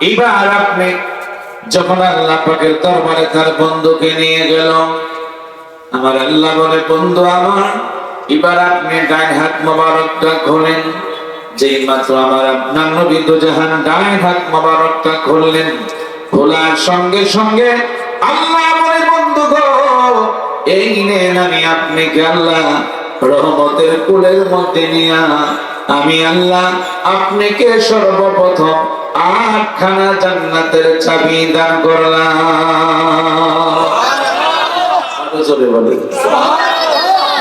এবার আপনি যখন আল্লাহ পাকের দরবারে তার বন্ধুকে নিয়ে গেল, আমার আল্লাহ বলে, বন্ধু আমার, এবার আপনি ডান হাত মোবারকটা খোলেন। যেই মাত্র আমার আপনার নবী দুজাহান ডান হাত মোবারকটা খুললেন, খোলার সঙ্গে সঙ্গে আল্লাহ বলে, বন্ধু গো, এই নেন আমি আপনাকে আল্লাহ রহমতের কুলের মধ্যে নিয়া আমি আল্লাহ আপনাকে সর্বপ্রথম 8খানা জান্নাতের চাবি দান করলাম। জোরে বলে।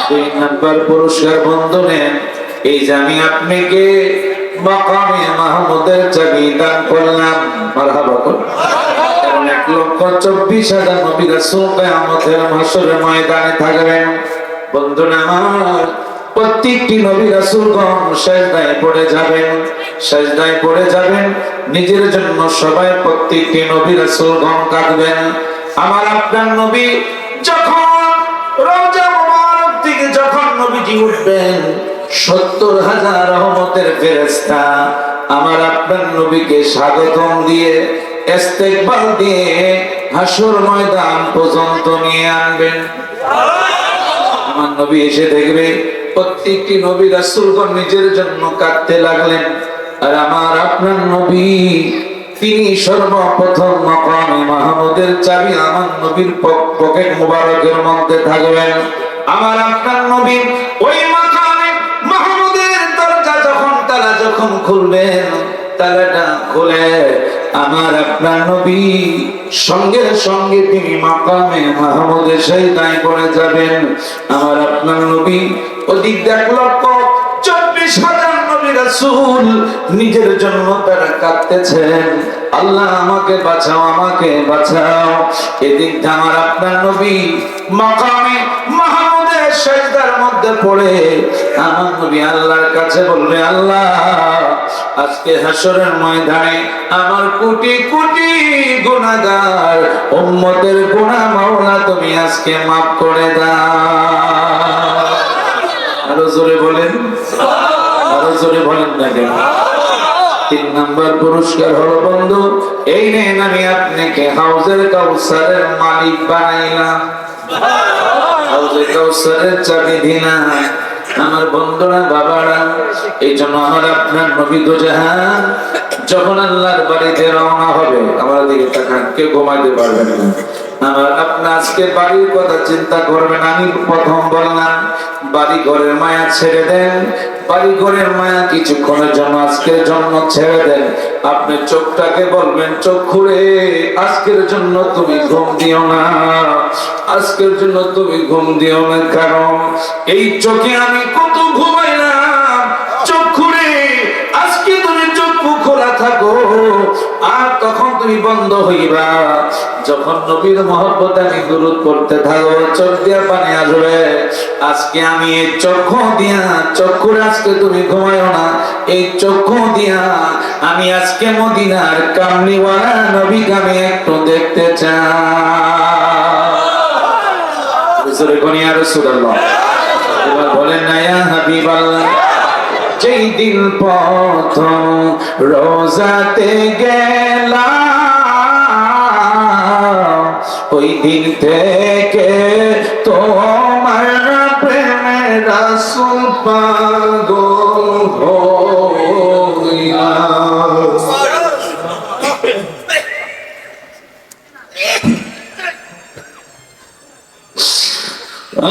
2 নাম্বার পুরস্কার বন্ধু নেন, এই যে আমি আপনাকে মাকামে মাহমুদের চাবি দান করলাম। মারহাবা করুন। 1,24,000 নবী রাসূল কিয়ামতের মাশরের ময়দানে থাকবেন। বন্ধুরা আমার, প্রত্যেকটি নবী রাসূলগণ সিজদায় পড়ে যাবেন, সিজদায় পড়ে যাবেন নিজের জন্য। সবাই প্রত্যেকটি নবী রাসূলগণ কাঁদবেন। আমার আপনার নবী যখন রওজা মুবারক থেকে যখন নবীজি উঠবেন, 70,000 রহমতের ফেরেশতা আমার আপনার নবীকে স্বাগতম দিয়ে, ইস্তেকবাল দিয়ে হাসর ময়দান পর্যন্ত নিয়ে আনবেন। আমার নবী এসে দেখবে প্রত্যেকটি নবী রাসূলগণ নিজের জন্য কাঁদতে লাগলেন, আর আমার আপনার নবী তিনি সর্বপ্রথম মাকামে মাহমুদের চাবি আমার নবীর পকেট মুবারকের মধ্যে থাকবেন। আমার আপনার নবী ওই মাকামে মাহমুদের দরজা যখন খুলবেন, তালাটা খুলে আমার আপনার নবী সঙ্গে সঙ্গে তিনি মাকামে মাহমুদের সিজদায় পড়ে যাবেন। আমার আপনার নবী ওদিক 1,24,000 নবী রাসূল নিজের জন্য তারা কাঁদতেছেন, আল্লাহ আমাকে বাঁচাও, আমাকে বাঁচাও। এদিক আমার আপনার নবী মাকামে মাহমুদের সিজদার মধ্যে পড়ে আমার নবী আল্লাহর কাছে বলবে, আল্লাহ আজকে হাসরের ময়দানে আমার কোটি কোটি গুনাহগার উম্মতের গুনাহ মাওলা তুমি আজকে maaf করে দাও। আরো জোরে বলেন, আরো জোরে বলেন না কেন? 3 নাম্বার পুরস্কার হলো বন্ধু, এই নেন আমি আপনাকে হাউজের কাউসারের মালিক বানাইলাম, হাউজের কাউসারের চাবি দিলাম। আমার বন্ধুরা, বাবারা, এই জন্য আমার আপনার নবী দুজাহান যখন আল্লাহর বাড়িতে রওনা হবে, আমার দিকে তাকান, কেউ ঘুমাইতে পারবেন না। আমার আপনার আজকে বাড়ির কথা চিন্তা করবেন। আমি প্রথম বললাম বাড়ি ঘরের মায়া ছেড়ে দেন, বাড়ি ঘরের মায়া কিছুক্ষণের জন্য আজকের জন্য ছেড়ে দেন। আপনি চোখটাকে বলবেন, চোখ খুলে আজকের জন্য তুমি ঘুম দিও না, আজকের জন্য তুমি ঘুম দিও না, কারণ এই চোখে আমি কত ঘুমাইলাম, চোখ খুলে আজকে তুমি চোখ খোলা থাকো, আর তখন তুমি বন্ধ হইবা। যখন নবীর মহব্বত আমি দুরূদ পড়তে থাকো, চোখ দিয়া পানি আসবে। আজকে আমি এই চক্ষু দিয়া, চক্ষু আজকে তুমি ঘুমায়ো না, এই চক্ষু দিয়া আমি আজকে মদিনার কামলিওয়ালা নবীকে আমি একটু দেখতে চাই। রাসূলুল্লাহ বলেন না, ইয়া হাবিবাল্লাহ, যেই দিন প্রথম রোজাতে গেলাম, ওই দিন থেকে তোমার প্রেমে রাসূল পাগল হইলাম।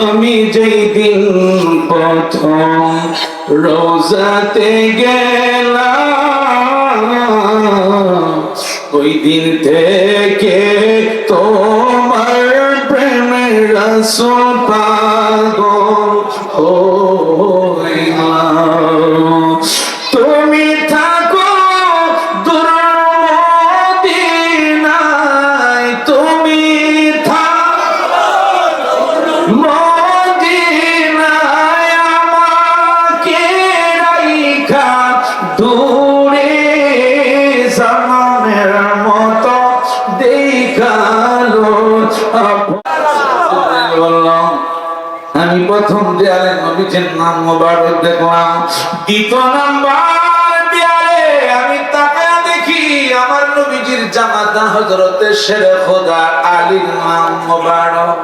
আমি যেই দিন প্রথম রোজাতে গেলাম, ওই দিন থেকে তোমার প্রেমে রাসূল পাগল হইলাম। তুমি থাকো দূর মদিনায়, তুমি মদিনায় আমাকে রাইখা দূরে, জামানের মতো দেখালো। আমি প্রথম দেয়ালে নবীজির নাম মোবারক দেখলাম, দ্বিতীয় নাম্বার দেয়ালে আমি তাকায়া দেখি আমার নবী নবীজির জামাতা হযরতে শেরে খোদা আলীর নাম মোবারক।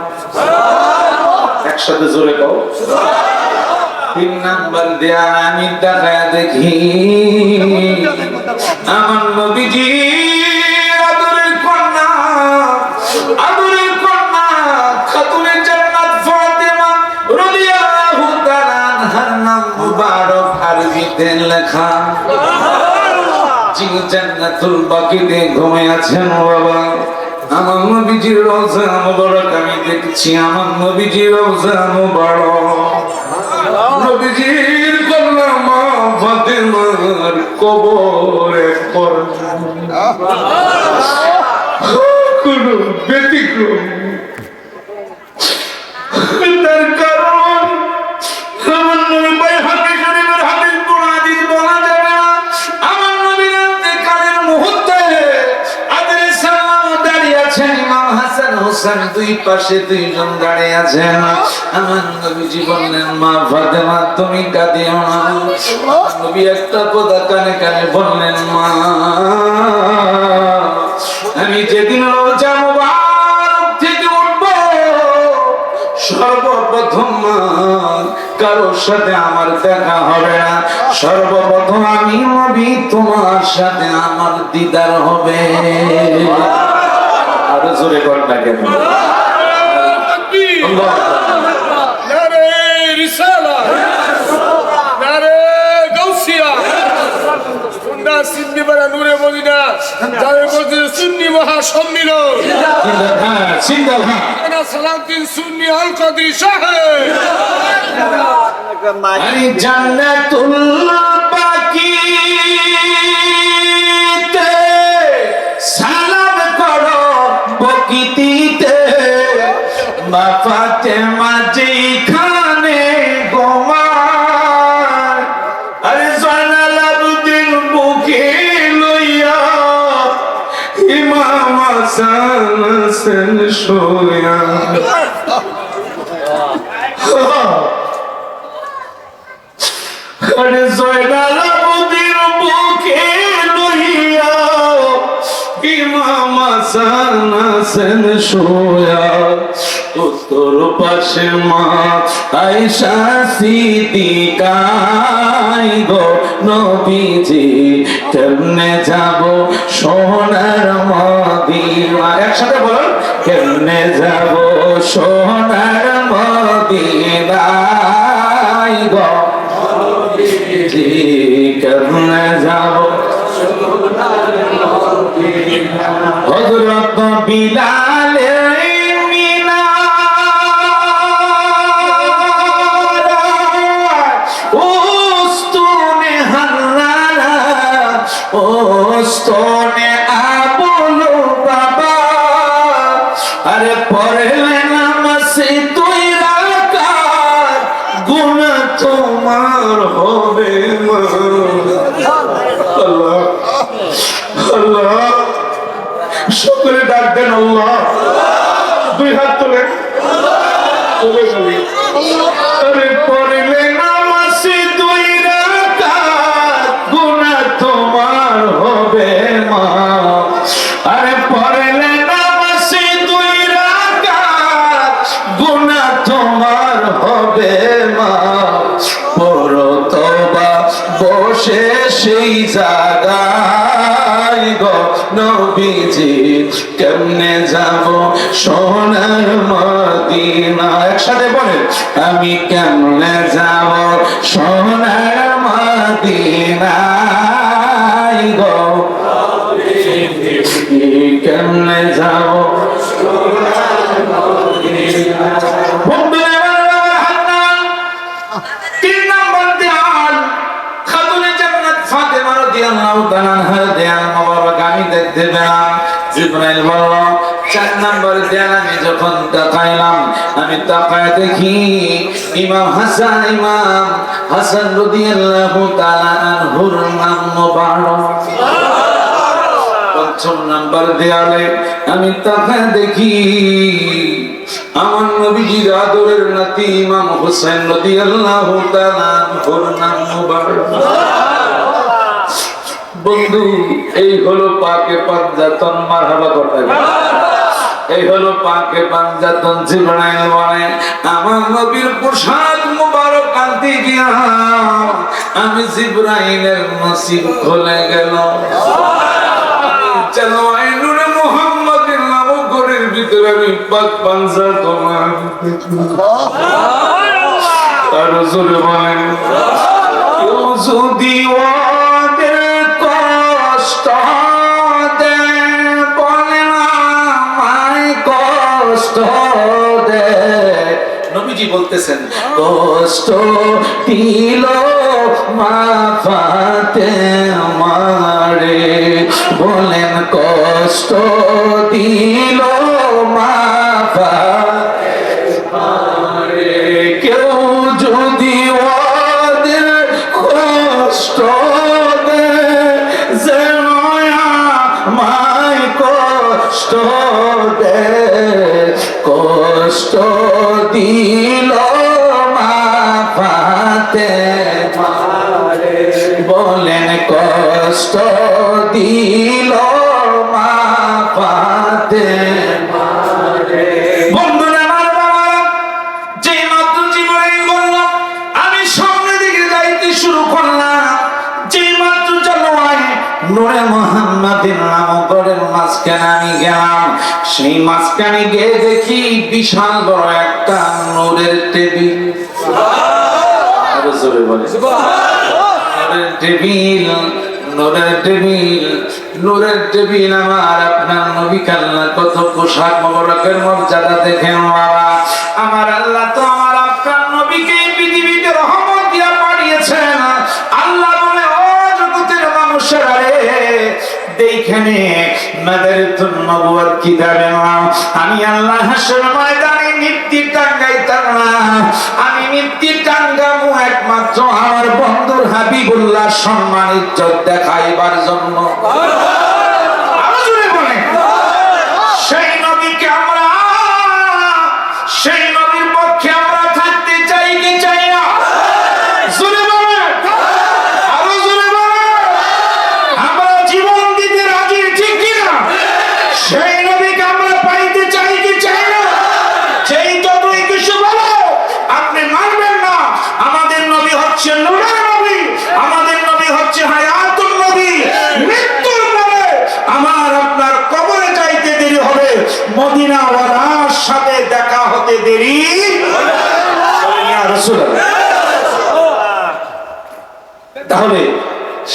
একসাথে জোরে কও সুবহানাল্লাহ। 3 নাম্বার দেয়া আমি তাকায়া দেখি আমার নবীজি আদরের কন্যা খাতুনে জান্নাত ফাতেমা রাদিয়াল্লাহু তাআলা আনহার নাম মুবারক আরবিতে লেখা। যিনি জান্নাতুল বাকিতে ঘুমিয়ে আছেন বাবা, আমার নবীজির রওজা মুবারক আমি দেখছি। আমার নবীজির রওজা মুবারক, নবীজির কন্যা মা ফাতেমার কবরে কোনো ব্যতিক্রম তার কারণ আমার নবী বাইহাকী শরীফের হাদিস কোন হাদিস বলা যাবে না। আমার নবীর ইন্তেকালের মুহূর্তে আদরে সালাম দাঁড়িয়ে আছেন, ইমাম হাসান হোসেন দুই পাশে দুইজন দাঁড়িয়ে আছেন। আমার নবীজি বললেন মা ফাতেমা তুমি কাঁদিও না। নবী একটা কথা কানে কানে বললেন মা আমি যেদিন রোজা মুবারক থেকে উঠব সর্বপ্রথম কারোর সাথে আমার দেখা হবে না, সর্বপ্রথম আমি নবী তোমার সাথে আমার দিদার হবে। আরো জোরে কর না কেন? নারে রিসালাত, নারে গাউসিয়া, সুন্নাহ সিন্নি বারা নূরে মদিনা, যাদের মধ্যে সুন্নি মহাসম্মিলন, জিন্দাবাদ না সালাউদ্দিন সুন্নি আল কাদরি সাহেব। আরে জান্নাতুল বাকিতে সালাম করো বকিতিতে, মা ফাতেমা যেখানে ঘুমায়, আরে জয়নাল আবেদিন বুকে লইয়া ইমাম হাসান হোসেন শোয়া। আরে জয়নাল আবেদিন বুকে লইয়া ইমাম হাসান হোসেন শোয়া, উত্তর পাশে মা আয়েশা সিদ্দিকাই গো নবীজি কেমনে যাব সোনার মদিনা। একসাথে বলুন কেমনে যাব সোনার মদিনায় গো নবীজি কেমনে যাব সোনার মদিনা। হযরত বিলাল ওস্তনে আবুল বাবা, আরে পড়লে নামাজে দুই রাকাত গুনাহ তোমার হবে মা। আল্লাহ আল্লাহ শুকরে ডাক দেন আল্লাহ। দুই হাত তোলে আরে পড়লে নামাজে দুই রাকাত গুনাহ তোমার হবে মা। আরে পড়লে নামাজে দুই রাকাত গুনাহ তোমার হবে মা। পড়ো তওবা বসে সেই জায়গায় গো নবীজি কেমনে যাব সোনার মদিনা। একসাথে বলেন আমি কেমনে যাব সোনার মদিনায় গো কেমনে যাব সোনার মদিনা। তিন নম্বর দেয়াল খাতুনে জান্নাত ফাতেমা রাদিয়াল্লাহু তাআলা আনহা দেয়াল মোবারক আমি দেখতে পেলাম। জিবরাইল বলল 4 নম্বর দেয়াল আমি যখন তাকাইলাম আমি তাকায় দেখি ইমাম হাসান রাদিয়াল্লাহু তাআলা আনহুর নাম মোবারক। 5 নম্বর দেয়ালে আমি তাকায় দেখি আমার নবীজির আদরের নাতি ইমাম হোসেন রাদিয়াল্লাহু তাআলা আনহুর নাম মোবারক। বন্ধু এই হলো পাকে পাঞ্জাতন, মারহাবা করতে হবে। এই হলো পাকে পাঞ্জাতন। জিবরাইল বলে আমার নবীর পোশাক মুবারক আনতে গিয়া আমি জিবরাইলের নসিব খুলে গেল। চলো আই নূরে মুহাম্মাদের নামক ঘরের ভিতরে আমি পাক পাঞ্জাতন আর জোরে বলেন কেউ যদি ওদের কষ্ট দেয় বলে না আমায় কষ্ট দেয়। নবীজি বলতেছেন কষ্ট দিল মা ফাতেমারে, বলেন কষ্ট দিল মা ফাতেমারে। কেউ যদি ওদের কষ্ট দেয় যেন আমায় কষ্ট দেয়, কষ্ট দিল মা ফাতেমারে, বলেন কষ্ট দিল মা ফাতেমারে। বন্ধুরা আমার বাবারা, যে মাত্র জিবরাইল বলল আমি সামনের দিকে যাইতে শুরু করলাম, যে মাত্র চলো আয় নূরে মুহাম্মাদের নামগরের মাঝখানে আমি গেলাম। সেই মাঝখানে গিয়ে দেখি বিশাল বড় একটা নূরের টেবিল। আরো জোরে বলে নূরের টেবিল, নূরের টেবিল, নূরের টেবিল। আমার আপনার নবী কাল্লা কত পোশাক মোবারকের মর্যাদা দেখেন বাবা। আমার আল্লাহ তো আমার আপনার নবীকে পৃথিবীতে রহমত দিয়া পাঠিয়েছেন। আল্লাহ বলে ও জগতের মানুষেরা রে, দেখেনে মাদারিতুন নবুয়্যত কিতাবে আমি আল্লাহ হাসর ময়দানে মৃত্যু টাঙ্গাইতাম না, আমি মৃত্যু টাঙ্গাবো একমাত্র আমার বন্ধুর হাবিবুল্লাহ সম্মান ইজ্জত দেখাইবার জন্য। আরো জোরে বলেন সেই নবীকে আমরা, সেই নবীর পক্ষে আমরা থাকতে চাই কি চাই না? জোরে বলেন, আরো জোরে বলেন। আমরা জীবন দিতে রাজি, ঠিক কি না? সেই নবীকে আমরা পাইতে চাই কি চাই না? সেই যতই কিছু বলো আপনি মানবেন না। আমাদের নবী হচ্ছে নূরের নবী, আমাদের নবী হচ্ছে হায়াতুন নবী। মৃত্যুর পরে আমার আপনার কবরে যাইতে দেরি হবে, মদিনা ওয়ালার সাথে দেখা হতে দেরি হবে ইয়া রাসূলুল্লাহ। তাহলে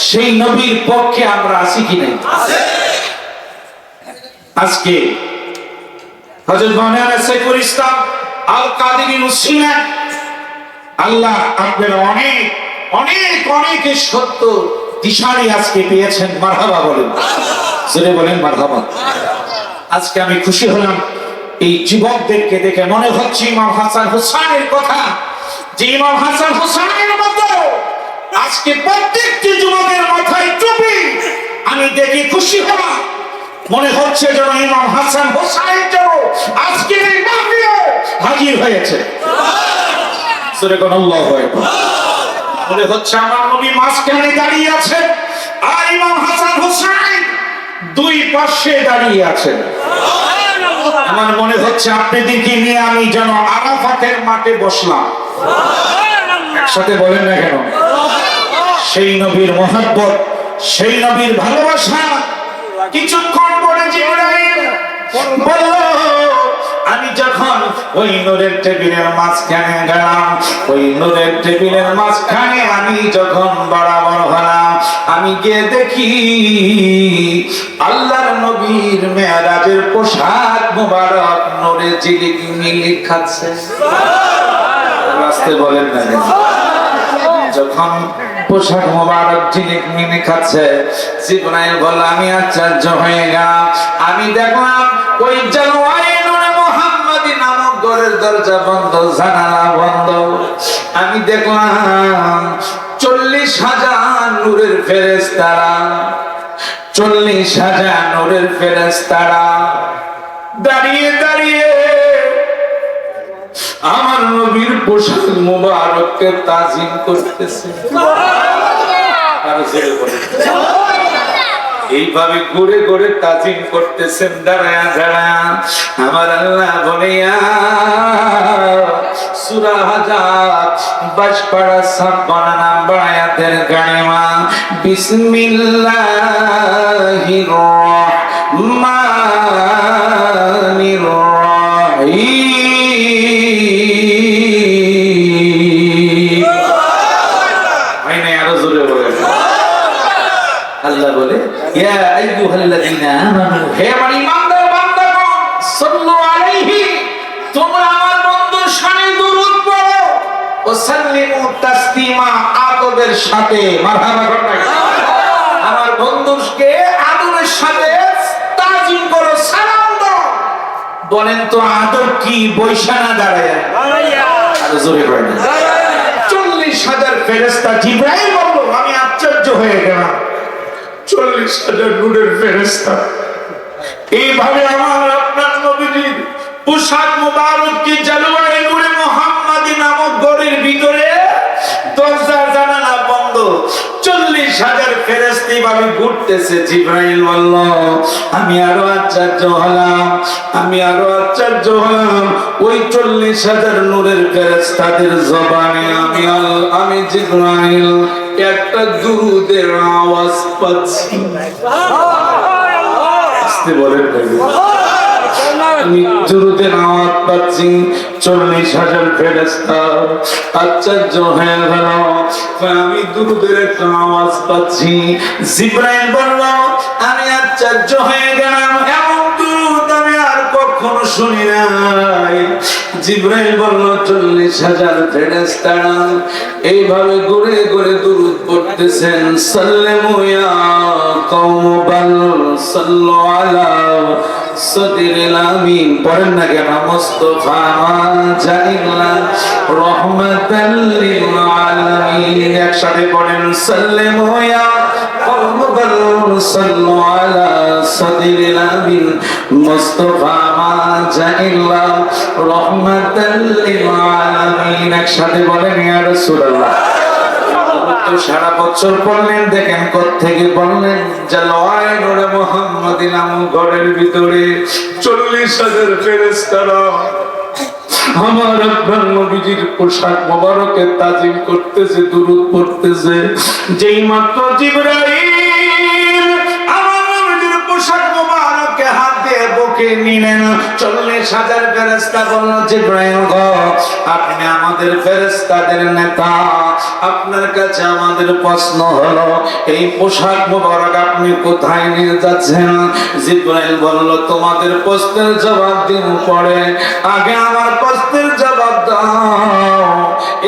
সেই নবীর পক্ষে আমরা আছি কি নাই? আজকে হযরত মাওলানা সাইফুল ইসলাম আল কাদেরী মুসলিম, আল্লাহ আপনারা অনেক অনেক অনেক সত্য দিশারি আজকে পেয়েছেন। মারহাবা বলেন, জোরে বলেন মারহাবা। আজকে আমি খুশি হলাম এই যুবকদেরকে দেখে। মনে হচ্ছে ইমাম হাসান হুসাইনের কথা, যে ইমাম হাসান হুসাইনের মতো আজকে প্রত্যেকটি যুবকের মাথায় টুপি। আমি দেখে খুশি হলাম, মনে হচ্ছে যেন ইমাম হাসান হুসাইন যেন আজকে এই মাহফিলে হাজির হয়েছে। সূরা আল্লাহু আকবার। মনে হচ্ছে আমার নবী মাঝখানে দাঁড়িয়ে আছেন আর ইমাম হাসান হুসাইন দুই পাশে দাঁড়িয়ে আছেন। আমার মনে হচ্ছে আপনাদেরকে নিয়ে আমি যেন আরাফাতের মাঠে বসলাম। একসাথে বলেন না কেন? সেই নবীর মহব্বত, সেই নবীর ভালোবাসা। কিছুক্ষণ পরে জিবরাইল বলল আমি যখন ওই নূরের টেবিলের মাঝখানে গেলাম, ওই নূরের টেবিলের মাঝখানে আমি যখন বরাবর হলাম, আমি গিয়ে দেখি আল্লাহর নবীর মেরাজের পোশাক মুবারক নূরে ঝিলিক খাচ্ছে। রাস্তে বলেন না, যখন পোশাক মোবারক ঝিলিক খাচ্ছে, জিবরাইল বলল আমি আশ্চর্য হয়ে গেলাম। আমি দেখলাম ওই জানুয়ারি নূরে মুহাম্মাদি নামক ঘরের দরজা বন্ধ, জানালা বন্ধ। আমি দেখলাম 40,000 নূরের ফেরেশতারা, 40,000 নূরের ফেরেশতারা দাঁড়িয়ে দাঁড়িয়ে আমার নবীর পোশাক মুবারককে তাজিম করতেছে। এইভাবে ঘুরে ঘুরে তাজিম করতেছেন দাঁড়ায়া দাঁড়ায়া। আমার আল্লাহ বলে সূরা হাজার 22 পারা 56 নম্বর আয়াতের কালিমা বিসমিল্লাহির রহমানির রহিম। আইনে আরো জোরে বলেন। আল্লাহ বলে ইয়া আইয়ুহাল্লাযীনা আমানু, হে আমার ঈমানদার বান্দাগণ, সাল্লু আলাইহি, তোমরা আমার বন্ধুর শানে দুরূদ পড়ো, ও সাল্লিমু তাসলিমা, আদবের সাথে। মারহাবা করবেন। আমার বন্ধুকে আদবের সাথে তাজিম করো, সালাম দাও। বলেন তো আদব কি? বৈশানা দাঁড়ায়া আরো জোরে বলেন। 40,000 ফেরেশতা। জিবরাইল বলল আমি আশ্চর্য হয়ে গেলাম, 40,000 নূরের ফেরেশতা এইভাবে আমার আপনার নবীজির পোশাক মোবারক কি জালওয়ায়ে নূরে মুহাম্মাদি নামক ঘরের ভিতরে দরজা জানালা বন্ধ, 40,000 ফেরেশতা এইভাবে ঘুরতেছে। জিবরাইল বলল আমি আরো আশ্চর্য হলাম, আমি আরো আশ্চর্য হলাম। ওই 40,000 নূরের ফেরেশতাদের জবানে আমি জিবরাইল একটা দুরূদের আওয়াজ পাচ্ছি। আসতে বলেন আমি দুরূদের আওয়াজ পাচ্ছি। 40,000 ফেরেশতা আশ্চর্য হয়ে গেল, আমি দুরূদের একটা আওয়াজ পাচ্ছি। জিবরাইল বলল আমি আশ্চর্য হয়ে গেলাম, এমন দুরূদ আমি আর কখনো শুনি নাই। জিবরাইল বলল 40,000 ফেরেশতারা এইভাবে ঘুরে ঘুরে দুরূদ পড়তেছেন। সাল্লামু ইয়া কওমাল সাল্লু আলা সাদিরিল আমিন। পড়েন না কেন? মুস্তাফা জাইলা রাহমাতাল লিল আলামিন। একসাথে পড়েন সাল্লামু ইয়া কওমাল সাল্লু আলা সাদিরিল আমিন মুস্তাফা জাইলা রাহমাতাল লিল আলামিন। একসাথে বলেন ইয়া রাসূলুল্লাহ। তো সারা বছর পড়লেন, দেখেন কোত্থেকে বললেন জালওয়ায়ে নূরে মুহাম্মাদি নামক ঘরের ভিতরে 40,000 ফেরেশতারা আমার আপনার নবীজির পোশাক মোবারকের তাজিম করতেছে, দুরূদ পড়তেছে। যেই মাত্র জিবরাইল আমার নবীজির পোশাক মোবারককে হাত দিয়ে বুকে নিলেন, 40,000 ফেরেশতা বলল জিবরাইল গো, আপনি আমাদের ফেরেশতাদের নেতা, আপনার কাছে আমাদের প্রশ্ন হলো এই পোশাক মোবারক আপনি কোথায় নিয়ে যাচ্ছেন? জিবরাইল বলল তোমাদের প্রশ্নের জবাব দিন পরে, আগে আমার প্রশ্নের জবাব দাও।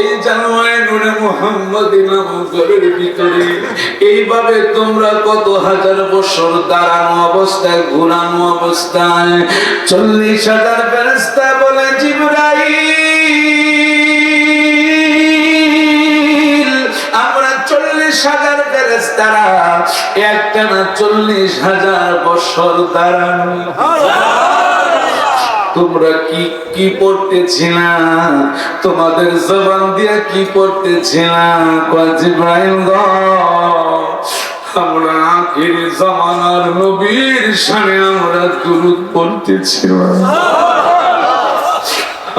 এই জালওয়ায়ে নূরে মুহাম্মাদি নামক ঘরের ভিতরে এইভাবে তোমরা কত হাজার বছর দাঁড়ানো অবস্থায়, ঘুরানো অবস্থায় 40,000 ফেরেশতা বলে জিবরাইল আমরা 40,000 ফেরেশতারা একটানা 40,000 বছর দাঁড়ানো। তোমরা কি কি পড়তেছিলা? তোমাদের জবান দিয়ে কি পড়তেছিলা? কয় জিবরাইল গো, আমরা আখির জামানার নবীর শানে আমরা দুরূদ পড়তেছিলাম।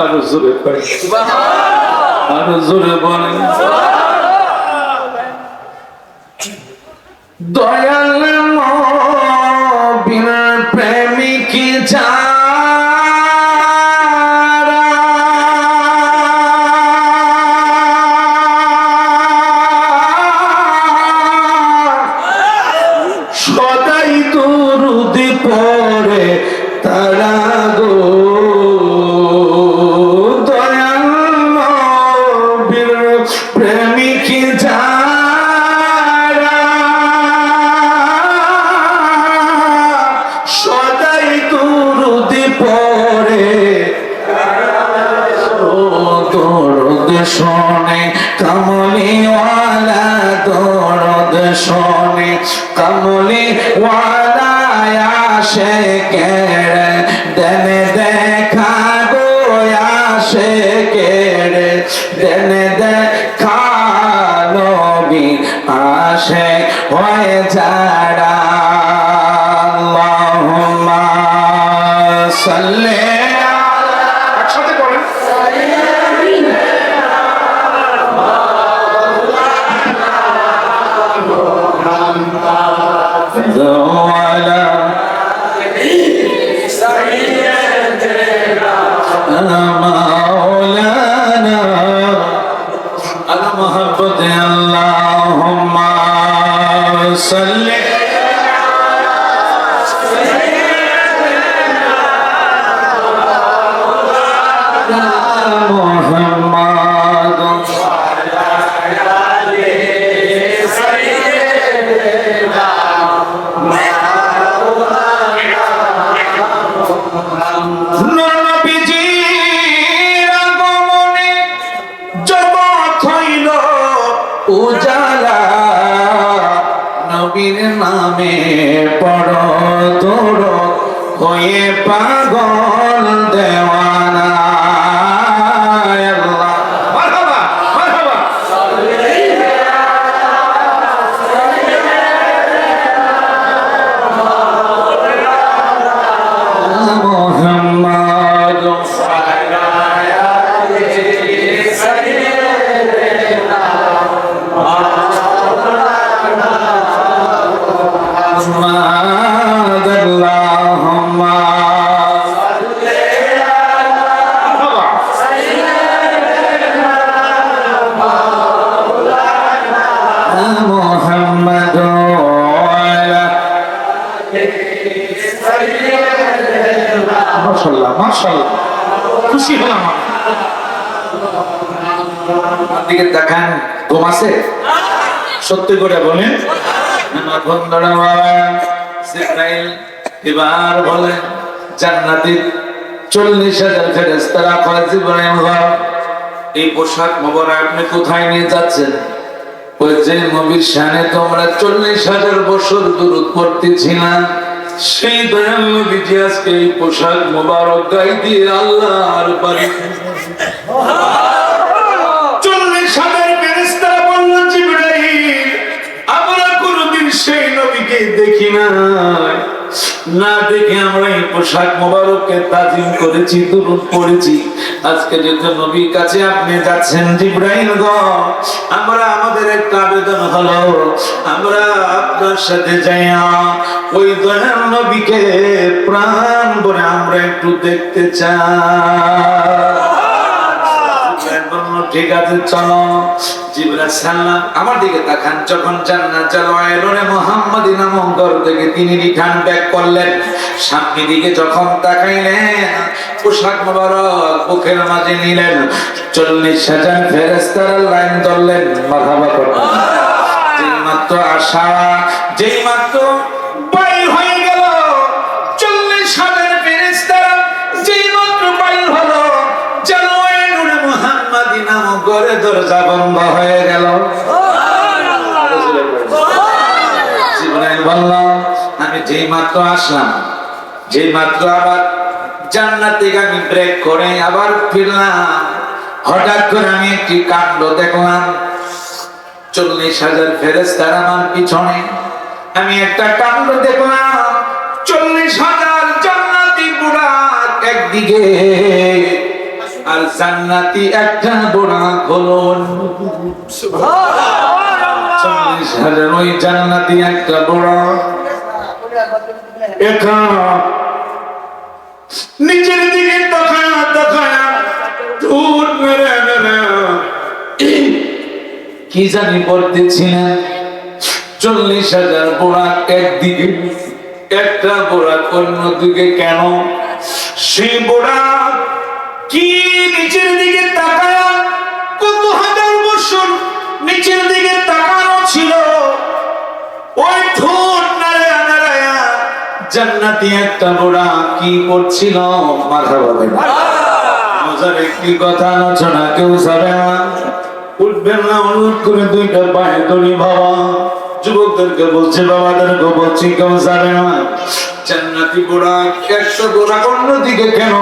আরো জোরে কয়, আরো জোরে বলেন। দয়াল নবীর প্রেমিক যারা সদাই দুরূদ পড়ে তারা গো, দয়াল নবীর প্রেমিক যারা সদাই দুরূদ পড়ে, দরদ শোনে কামলিওয়ালা, দরদ শোনে কামলিওয়ালা আশিকের দেনে দেখা গো, আশিকের দেনে দেখা নবী আশিক হয়ে যারা সাল্লি মুহাম্মাদ নবীজির আগমনে জগৎ হইল উজালা, নবীর নামে পড় তোর হয়ে পাগল দেওয়ানা। আল্লাহ মারহাবা মারহাবা। মুহাম্মাদ محمد اللهم محمد وعلى মাশাআল্লাহ মাশাআল্লাহ, খুশি হলাম। দিকে দেখান, ঘুম আছে? সত্যি করে বলেন। আমার বন্ধুরা বাবা জিবরাইল এবার বলেন জান্নাতে 40,000 ফেরেশতারা কয় জিবরাইল এই পোশাক মোবারক আপনি কোথায় নিয়ে যাচ্ছেন? ওই যে নবীর শানে তোমরা 40,000 বছর দুরূদ পড়তেছি না, সেই দয়াল নবীজি আজকে এই পোশাক মোবারক গায়ে দিয়ে আল্লাহর বাড়িতে 40,000 ফেরেশতারা বলল জিবরাইল আমরা কোনদিন সেই নবীকে দেখি না দেখে আমরা এই পোশাক মোবারককে তাজিম করেছি, দুরূদ পড়েছি। আজকে যেহেতু নবীর কাছে আপনি যাচ্ছেন জিবরাইল গো, আমরা আমাদের একটা আবেদন হলো আমরা আপনার সাথে যাইয়া ওই দয়াল নবীকে প্রাণ ভরে আমরা একটু দেখতে চাই। ঠিক আছে চলো। জিবরাইল সালাম আমার দিকে তাকান, যখন জান্নাত জালাওয়ায়ে মুহাম্মাদি নামক ঘর থেকে তিনি রিটার্ন ব্যাক করলেন, সামনের দিকে যখন তাকাইলেন পোশাক মোবারক বুকের মাঝে নিলেন, 40,000 ফেরেশতারা লাইন ধরলেন মারহাবা করলেন। যেই মাত্র আশা, যেই মাত্র বাইর হয়ে গেল 40,000 ফেরেশতারা, যেই মাত্র বাইর হলো জালাওয়ায়ে মুহাম্মাদি নামক ঘরে দরজা বন্ধ হয়ে গেল। জিবরাইল বলল আমি যেই মাত্র আসলাম, যেই মাত্র আবার জান্নাত থেকে আমি ব্রেক করে আবার ফিরলাম, হঠাৎ করে আমি একটি কাণ্ড দেখলাম। 40,000 ফেরেশতারা আমার পিছনে, আমি একটা কাণ্ড দেখলাম। 40,000 জান্নাতি বুড়াক একদিকে আর জান্নাতি একটা বুড়াক হলো। সুবহানাল্লাহ। 40,000 ওই জান্নাতি একটা বুড়াক একা নিচের দিকে তাকায়া তাকায়া ঠোঁট মেরে মেরে কি জানি পড়তেছিলেন। 40,000 বুড়াক একদিকে, একটা বুড়াক অন্যদিকে। কেন? সেই বুড়াক কি নিচের দিকে তাকায়া কত হাজার বছর নিচের দিকে তাকানো ছিল, ওই ঠোঁট নাড়ায়া নাড়ায়া জান্নাতি একটা বুড়া কি করছিল মারহাবা বলেন। মজার একটি কথা আলোচনা কেউ যাবে না, উঠবেন না, অনুরোধ করে দুইটা পায়ে ধরি বাবা। যুবকদেরকে বলছে, বাবাদেরকে বলছি কেউ যাবে না। জান্নাতি বুড়া একটা বুড়া অন্যদিকে কেন,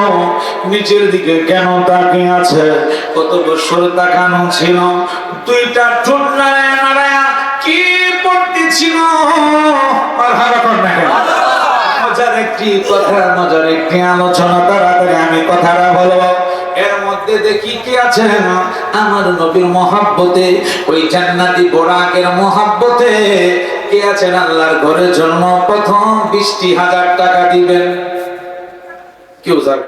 নিচের দিকে কেন তাকিয়ে আছে? কত বছর তাকানো ছিল, দুইটা ঠোঁট নাড়ায়া নাড়ায়া কি পড়তেছিল মারহাবা কর না কেন? মজার একটি কথা, মজার একটি আলোচনা, তাড়াতাড়ি আমি কথাটা বলবো। এর মধ্যে দেখি কি আছে আমার নবীর মহব্বতে, ওই জান্নাতি বোরাকের মহব্বতে কে আছেন আল্লাহর ঘরের জন্য প্রথম 20,000 টাকা দিবেন। কেউ যাবে?